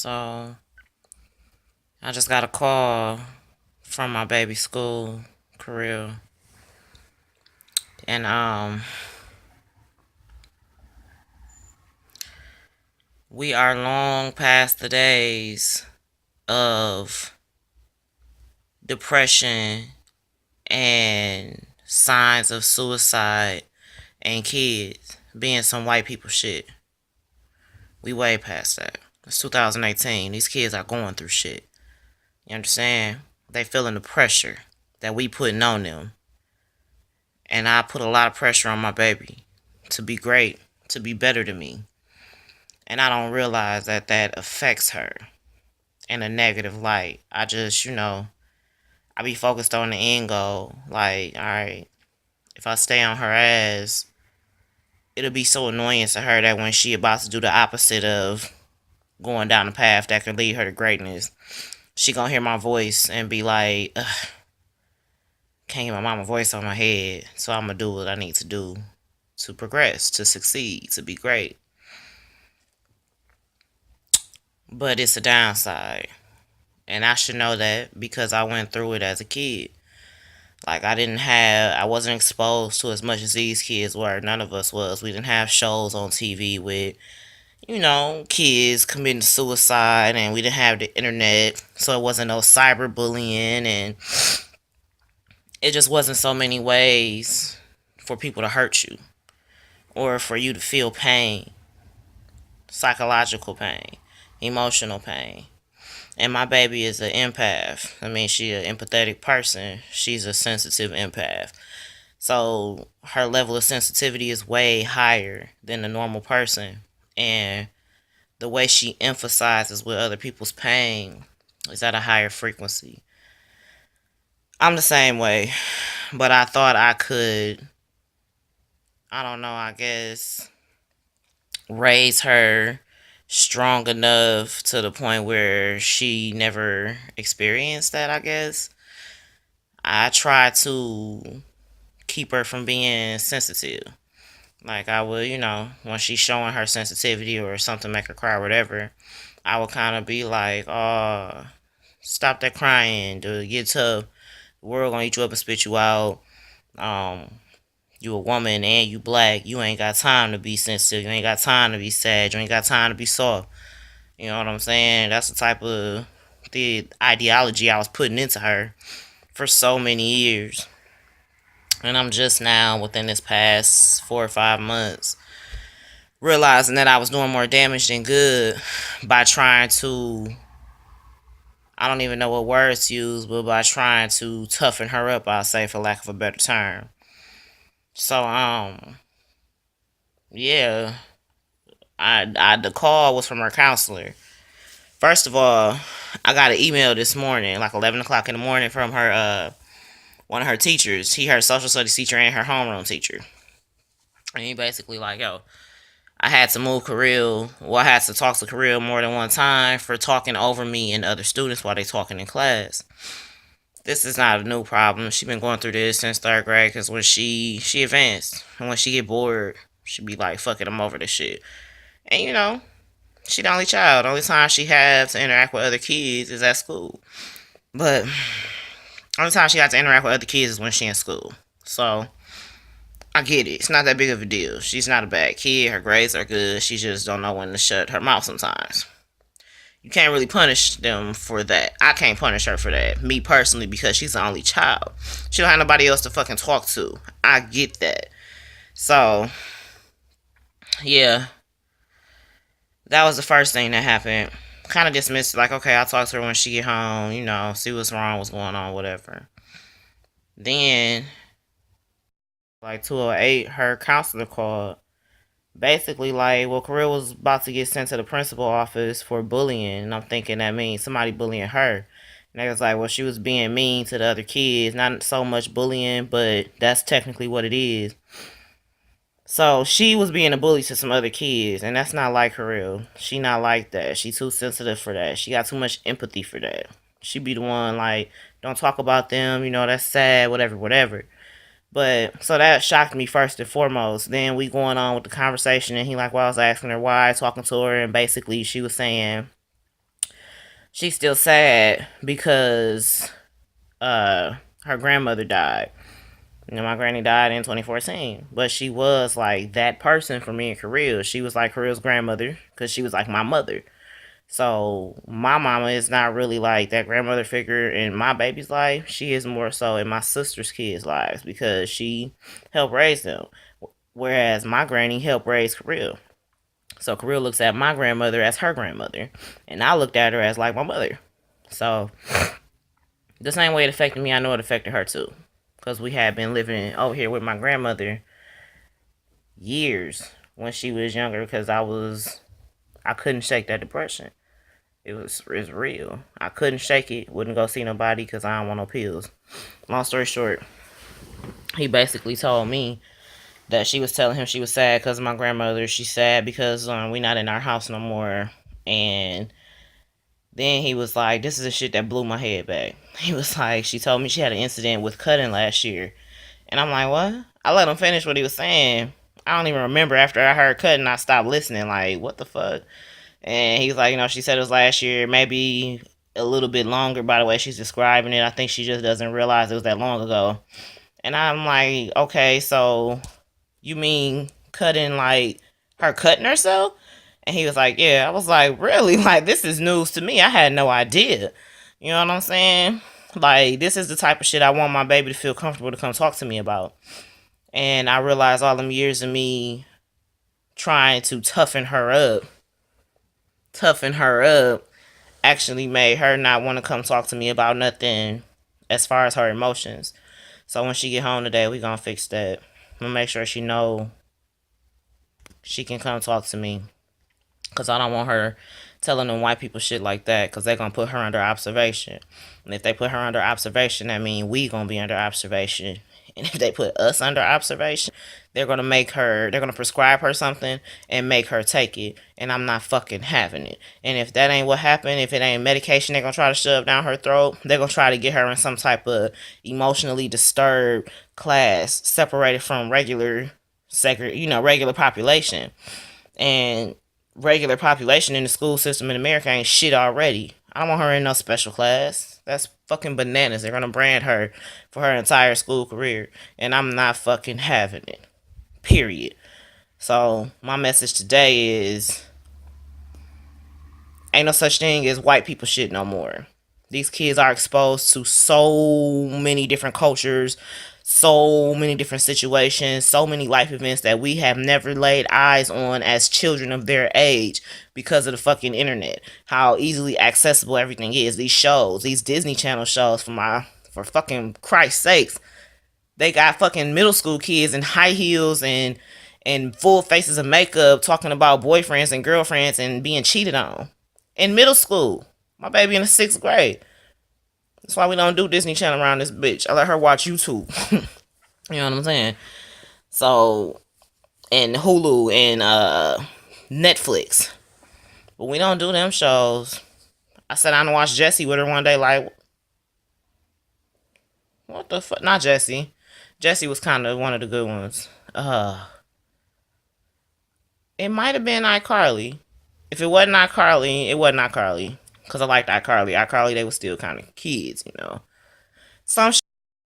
So I just got a call from my baby school career, and we are long past the days of depression and signs of suicide and kids being some white people shit. We way past that. It's 2018. These kids are going through shit. You understand? They feeling the pressure that we putting on them. And I put a lot of pressure on my baby to be great, to be better than me. And I don't realize that that affects her in a negative light. I just, I be focused on the end goal. Like, all right, if I stay on her ass, it'll be so annoying to her that when she about to do the opposite of going down the path that could lead her to greatness, she gonna hear my voice and be like, ugh, can't hear my mama voice on my head, so I'm gonna do what I need to do to progress, to succeed, to be great. But it's a downside. And I should know that because I went through it as a kid. Like I wasn't exposed to as much as these kids were. None of us was. We didn't have shows on TV with, kids committing suicide, and we didn't have the internet, so it wasn't no cyberbullying, and it just wasn't so many ways for people to hurt you or for you to feel pain, psychological pain, emotional pain. And my baby is an empath. I mean, she's an empathetic person. She's a sensitive empath. So her level of sensitivity is way higher than the normal person. And the way she emphasizes with other people's pain is at a higher frequency. I'm the same way. But I thought I could, I don't know, I guess, raise her strong enough to the point where she never experienced that, I guess. I try to keep her from being sensitive. Like I would, when she's showing her sensitivity or something make her cry or whatever, I would kind of be like, oh, stop that crying, dude, get tough. The world gonna eat you up and spit you out. Um, you a woman and you black. You ain't got time to be sensitive. You ain't got time to be sad. You ain't got time to be soft. You know what I'm saying? That's the type of the ideology I was putting into her for so many years. And I'm just now, within this past 4 or 5 months, realizing that I was doing more damage than good by trying to, I don't even know what words to use, but by trying to toughen her up, I'll say, for lack of a better term. So, yeah, the call was from her counselor. First of all, I got an email this morning, like 11 o'clock in the morning, from her, one of her teachers. He her social studies teacher and her homeroom teacher. And he basically like, yo, I had to move Kirill. Well, I had to talk to Kirill more than one time for talking over me and other students while they talking in class. This is not a new problem. She been going through this since third grade. Because when she advanced, and when she get bored, she be like, "Fuck it, I'm over this shit." And she the only child. The only time she has to interact with other kids is at school. But only time she got to interact with other kids is when she in school. So I get it. It's not that big of a deal. She's not a bad kid. Her grades are good. She just don't know when to shut her mouth sometimes. You can't really punish them for that. I can't punish her for that. Me personally, because she's the only child. She don't have nobody else to fucking talk to. I get that. So, yeah. That was the first thing that happened. Kind of dismissed it. Like, okay, I'll talk to her when she get home. See what's wrong, what's going on, whatever. Then, like 2:08, her counselor called. Basically, like, well, Kirill was about to get sent to the principal office for bullying, and I'm thinking that means somebody bullying her. And they was like, well, she was being mean to the other kids. Not so much bullying, but that's technically what it is. So she was being a bully to some other kids, and that's not like Kirill. She not like that. She too sensitive for that. She got too much empathy for that. She be the one like, don't talk about them. That's sad. Whatever, whatever. But so that shocked me first and foremost. Then we going on with the conversation, and he like, well, I was asking her why, talking to her, and basically she was saying She's still sad because her grandmother died. You know, my granny died in 2014, but she was like that person for me and Kirill. She was like Kirill's grandmother because she was like my mother. So my mama is not really like that grandmother figure in my baby's life. She is more so in my sister's kids' lives because she helped raise them. Whereas my granny helped raise Kirill. So Kirill looks at my grandmother as her grandmother. And I looked at her as like my mother. So the same way it affected me, I know it affected her too. Because we had been living over here with my grandmother years when she was younger because I couldn't shake that depression. It's real. I couldn't shake it. Wouldn't go see nobody because I don't want no pills. Long story short, he basically told me that she was telling him she was sad because of my grandmother. She's sad because we not in our house no more. And then he was like, this is the shit that blew my head back. He was like, she told me she had an incident with Cutting last year. And I'm like, what? I let him finish what he was saying. I don't even remember after I heard Cutting, I stopped listening. Like, what the fuck? And he's like, she said it was last year, maybe a little bit longer by the way she's describing it. I think she just doesn't realize it was that long ago. And I'm like, okay, so you mean Cutting like her cutting herself? And he was like, yeah. I was like, really? Like, this is news to me. I had no idea. You know what I'm saying? Like, this is the type of shit I want my baby to feel comfortable to come talk to me about. And I realized all them years of me trying to toughen her up, actually made her not want to come talk to me about nothing as far as her emotions. So when she get home today, we gonna fix that. I'm gonna make sure she know she can come talk to me. Because I don't want her telling them white people shit like that because they're going to put her under observation. And if they put her under observation, that means we going to be under observation. And if they put us under observation, they're going to prescribe her something and make her take it. And I'm not fucking having it. And if that ain't what happened, if it ain't medication they're going to try to shove down her throat, they're going to try to get her in some type of emotionally disturbed class separated from regular population. And regular population in the school system in America ain't shit already. I don't want her in no special class. That's fucking bananas. They're gonna brand her for her entire school career. And I'm not fucking having it. Period. So my message today is ain't no such thing as white people shit no more. These kids are exposed to so many different cultures, so many different situations, so many life events that we have never laid eyes on as children of their age because of the fucking internet. How easily accessible everything is. These shows, these Disney Channel shows, for fucking Christ's sakes, they got fucking middle school kids in high heels and full faces of makeup talking about boyfriends and girlfriends and being cheated on in middle school. My baby in the 6th grade. That's why we don't do Disney Channel around this bitch. I let her watch YouTube. You know what I'm saying? So, and Hulu and Netflix. But we don't do them shows. I sat down and watched Jessie with her one day like, what the fuck? Not Jessie. Jessie was kind of one of the good ones. It might have been iCarly. If it wasn't iCarly, it wasn't iCarly. Because I liked iCarly. iCarly, they were still kind of kids, you know. Some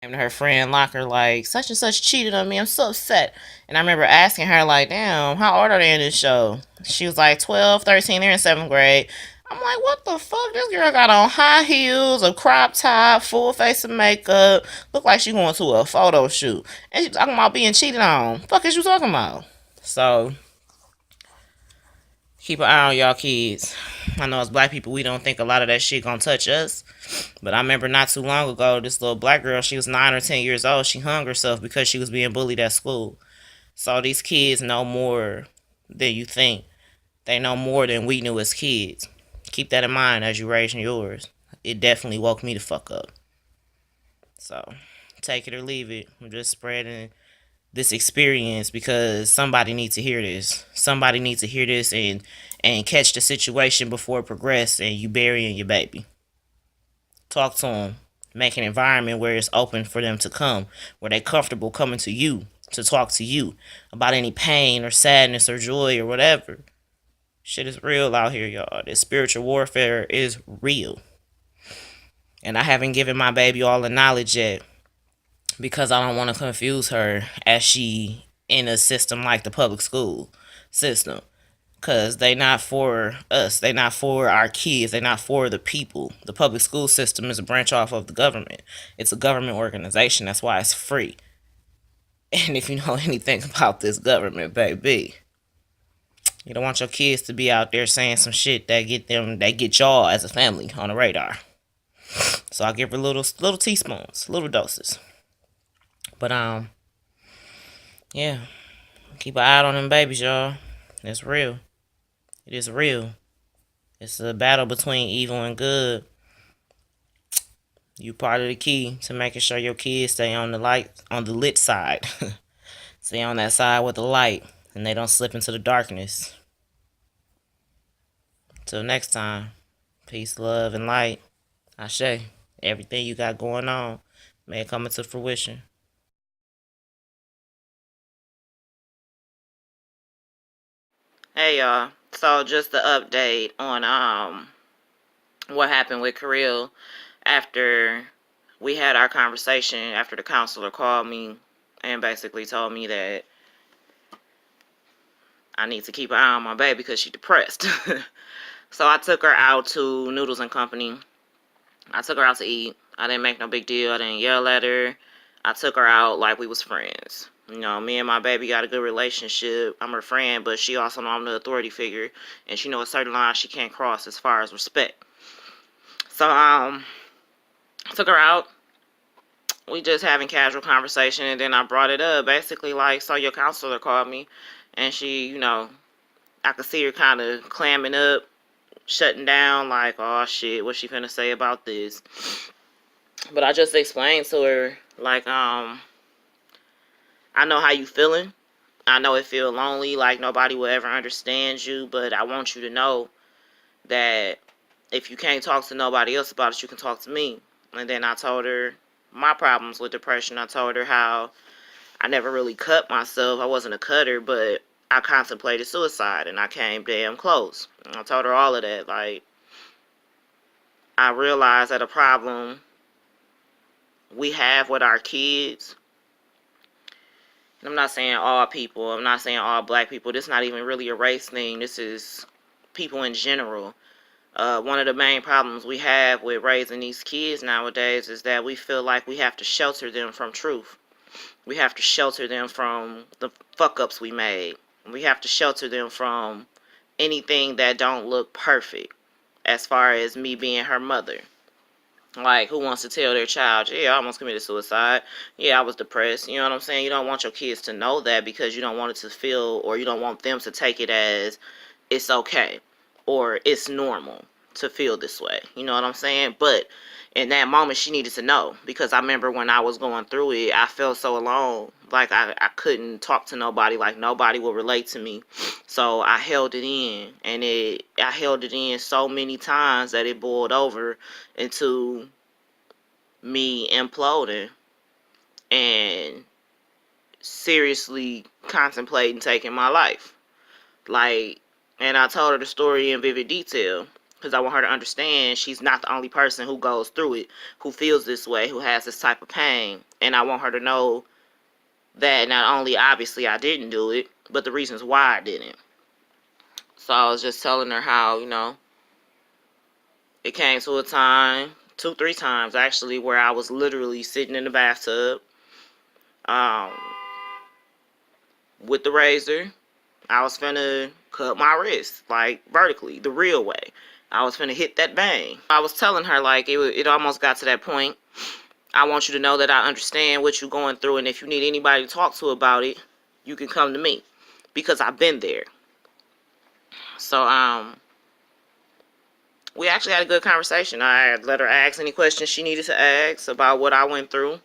came to her friend locker like, such and such cheated on me. I'm so upset. And I remember asking her, like, damn, how old are they in this show? She was like 12, 13. They're in 7th grade. I'm like, what the fuck? This girl got on high heels, a crop top, full face of makeup. Look like she going to a photo shoot. And she talking about being cheated on. Fuck is you talking about? So, keep an eye on y'all kids. I know as black people, we don't think a lot of that shit gonna touch us. But I remember not too long ago, this little black girl, she was 9 or 10 years old. She hung herself because she was being bullied at school. So these kids know more than you think. They know more than we knew as kids. Keep that in mind as you raising yours. It definitely woke me the fuck up. So, take it or leave it. I'm just spreading this experience because somebody needs to hear this. Somebody needs to hear this and catch the situation before it progresses and you burying your baby. Talk to them. Make an environment where it's open for them to come, where they're comfortable coming to you to talk to you about any pain or sadness or joy or whatever. Shit is real out here, y'all. This spiritual warfare is real. And I haven't given my baby all the knowledge yet because I don't want to confuse her as she in a system like the public school system. Because they not for us. They not for our kids. They not for the people. The public school system is a branch off of the government. It's a government organization. That's why it's free. And if you know anything about this government, baby, you don't want your kids to be out there saying some shit that get y'all as a family on the radar. So I give her little teaspoons, little doses. But yeah, keep an eye on them babies, y'all. It's real. It is real. It's a battle between evil and good. You part of the key to making sure your kids stay on the lit side. Stay on that side with the light, and they don't slip into the darkness. Till next time, peace, love, and light. Ashe, everything you got going on may come into fruition. Hey y'all. So just the update on what happened with Kirill after we had our conversation, after the counselor called me and basically told me that I need to keep an eye on my baby because she's depressed. So I took her out to Noodles and Company. I took her out to eat. I didn't make no big deal. I didn't yell at her. I took her out like we was friends. You know, me and my baby got a good relationship. I'm her friend, but she also know I'm the authority figure, and she know a certain line she can't cross as far as respect. So I took her out. We just having casual conversation, and then I brought it up basically like, so your counselor called me, and she, you know, I could see her kind of clamming up, shutting down, like, oh shit, what's she finna say about this? But I just explained to her, like, I know how you feeling. I know it feel lonely, like nobody will ever understand you, but I want you to know that if you can't talk to nobody else about it, you can talk to me. And then I told her my problems with depression. I told her how I never really cut myself. I wasn't a cutter, but I contemplated suicide, and I came damn close. And I told her all of that. Like, I realized that a problem we have with our kids, and I'm not saying all people, I'm not saying all black people, this is not even really a race thing, this is people in general. One of the main problems we have with raising these kids nowadays is that we feel like we have to shelter them from truth. We have to shelter them from the fuck-ups we made. We have to shelter them from anything that don't look perfect, as far as me being her mother. Like, who wants to tell their child, yeah, I almost committed suicide. Yeah, I was depressed. You know what I'm saying? You don't want your kids to know that because you don't want it to feel, or you don't want them to take it as it's okay or it's normal to feel this way. You know what I'm saying? But in that moment, she needed to know, because I remember when I was going through it, I felt so alone. Like, I couldn't talk to nobody. Like, nobody would relate to me. So I held it in, and I held it in so many times that it boiled over into me imploding and seriously contemplating taking my life. Like, and I told her the story in vivid detail because I want her to understand she's not the only person who goes through it, who feels this way, who has this type of pain. And I want her to know that not only obviously I didn't do it, but the reasons why I didn't. So I was just telling her how, you know, it came to a time, 2-3 times actually, where I was literally sitting in the bathtub um, with the razor. I was finna cut my wrist, like, vertically, the real way. I was finna hit that bang. I was telling her, like, it almost got to that point. I want you to know that I understand what you're going through, and if you need anybody to talk to about it, you can come to me, because I've been there. So, we actually had a good conversation. I let her ask any questions she needed to ask about what I went through.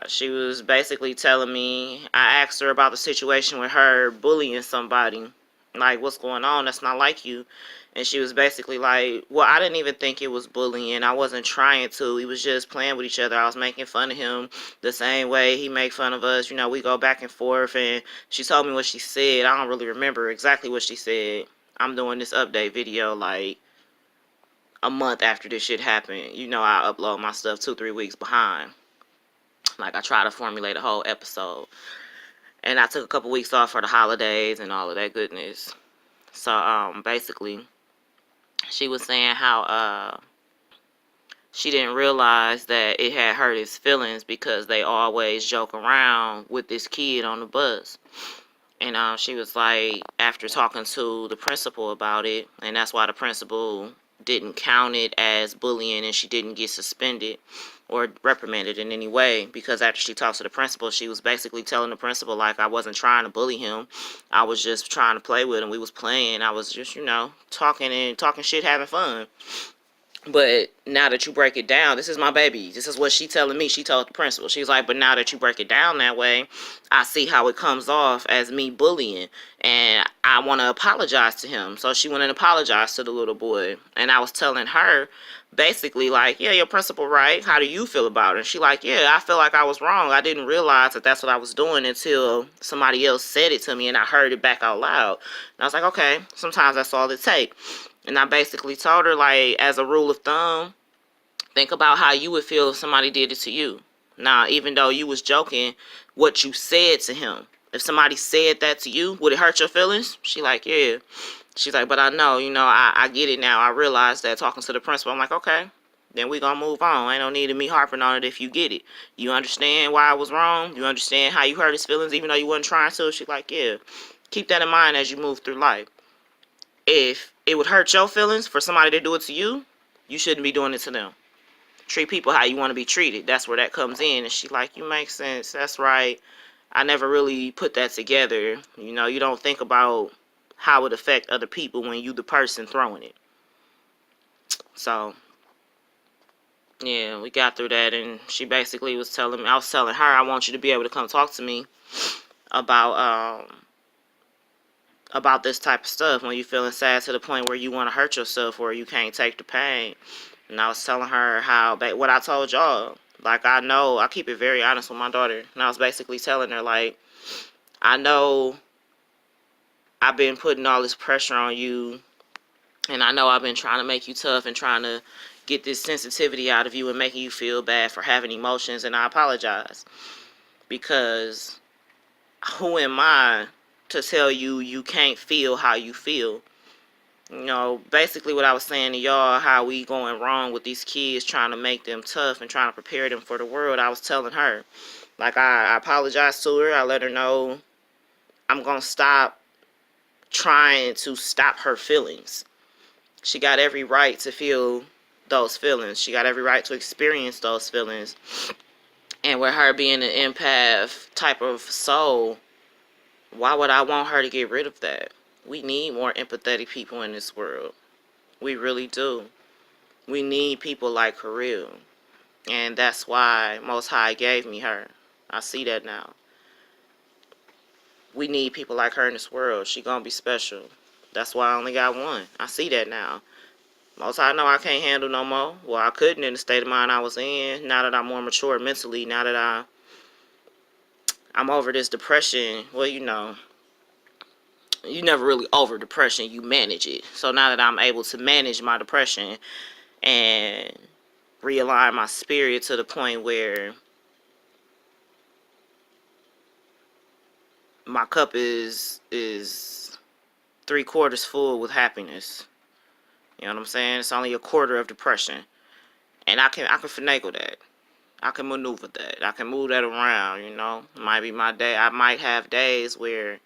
She was basically telling me, I asked her about the situation with her bullying somebody. Like, what's going on? That's not like you. And she was basically like, well, I didn't even think it was bullying. I wasn't trying to. We was just playing with each other. I was making fun of him the same way he made fun of us. You know, we go back and forth. And she told me what she said. I don't really remember exactly what she said. I'm doing this update video like a month after this shit happened. You know, I upload my stuff 2-3 weeks behind. Like, I try to formulate a whole episode. And I took a couple weeks off for the holidays and all of that goodness. So, basically, she was saying how, she didn't realize that it had hurt his feelings because they always joke around with this kid on the bus. And she was like, after talking to the principal about it, and that's why the principal didn't count it as bullying and she didn't get suspended or reprimanded in any way, because after she talked to the principal, she was basically telling the principal, like, I wasn't trying to bully him. I was just trying to play with him. We was playing. I was just, talking shit, having fun. But now that you break it down, this is my baby. This is what she telling me. She told the principal. She's like, but now that you break it down that way, I see how it comes off as me bullying. And I want to apologize to him. So she went and apologized to the little boy. And I was telling her, basically, like, yeah, your principal right. How do you feel about it? And she like, yeah, I feel like I was wrong. I didn't realize that that's what I was doing until somebody else said it to me and I heard it back out loud. And I was like, okay, sometimes that's all it takes. And I basically told her, like, as a rule of thumb, think about how you would feel if somebody did it to you. Now, even though you was joking, what you said to him, if somebody said that to you, would it hurt your feelings? She like, yeah. She's like, but I know, I get it now. I realize that, talking to the principal. I'm like, okay, then we gonna move on. Ain't no need of me harping on it if you get it. You understand why I was wrong? You understand how you hurt his feelings even though you wasn't trying to? She like, yeah. Keep that in mind as you move through life. If it would hurt your feelings for somebody to do it to you, you shouldn't be doing it to them. Treat people how you want to be treated. That's where that comes in. And she like, you make sense. That's right. I never really put that together. You don't think about how it affect other people when you the person throwing it. So, yeah, we got through that. And she basically was telling me, I was telling her, I want you to be able to come talk to me about this type of stuff when you're feeling sad to the point where you want to hurt yourself or you can't take the pain. And I was telling her what I told y'all. Like, I know, I keep it very honest with my daughter. And I was basically telling her, like, I know I've been putting all this pressure on you. And I know I've been trying to make you tough and trying to get this sensitivity out of you and making you feel bad for having emotions. And I apologize. Because who am I to tell you you can't feel how you feel? Basically what I was saying to y'all, how we going wrong with these kids, trying to make them tough and trying to prepare them for the world. I was telling her, like, I apologized to her. I let her know I'm going to stop trying to stop her feelings. She got every right to feel those feelings. She got every right to experience those feelings. And with her being an empath type of soul, why would I want her to get rid of that? We need more empathetic people in this world. We really do. We need people like her real. And that's why Most High gave me her. I see that now. We need people like her in this world. She gonna be special. That's why I only got one. I see that now. Most High know I can't handle no more. Well, I couldn't in the state of mind I was in. Now that I'm more mature mentally, now that I'm over this depression, well, you never really over depression, you manage it. So now that I'm able to manage my depression and realign my spirit to the point where my cup is 3/4 full with happiness. You know what I'm saying? It's only 1/4 of depression. And I can finagle that. I can maneuver that. I can move that around, Might be my day. I might have days where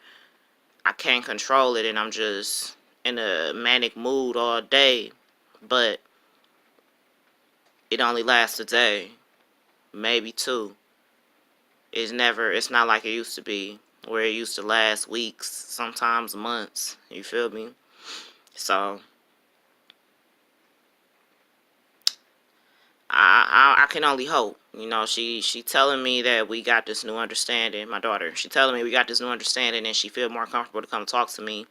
I can't control it and I'm just in a manic mood all day. But it only lasts a day, maybe two. It's not like it used to be, where it used to last weeks, sometimes months. You feel me? So I can only hope. She telling me that we got this new understanding. My daughter, she telling me we got this new understanding, and she feel more comfortable to come talk to me.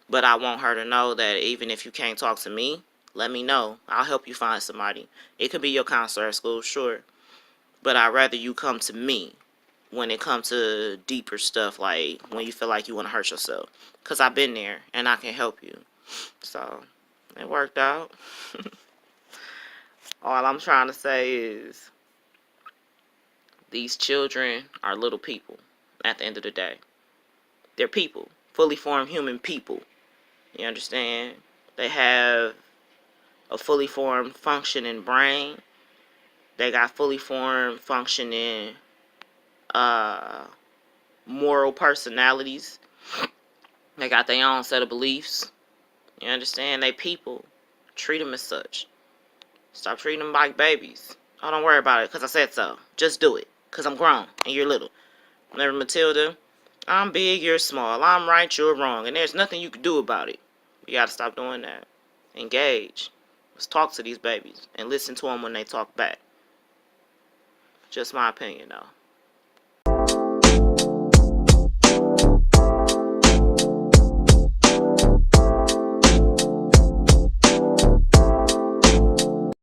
But I want her to know that even if you can't talk to me, let me know. I'll help you find somebody. It could be your counselor at school, sure. But I'd rather you come to me when it comes to deeper stuff, like when you feel like you want to hurt yourself. Because I've been there, and I can help you. So, it worked out. All I'm trying to say is these children are little people at the end of the day. They're people, fully formed human people. You understand? They have a fully formed functioning brain. They got fully formed functioning moral personalities. They got their own set of beliefs. You understand? They people. Treat them as such. Stop treating them like babies. Oh, don't worry about it because I said so. Just do it because I'm grown and you're little. Remember Matilda? I'm big, you're small. I'm right, you're wrong. And there's nothing you can do about it. You got to stop doing that. Engage. Let's talk to these babies and listen to them when they talk back. Just my opinion, though.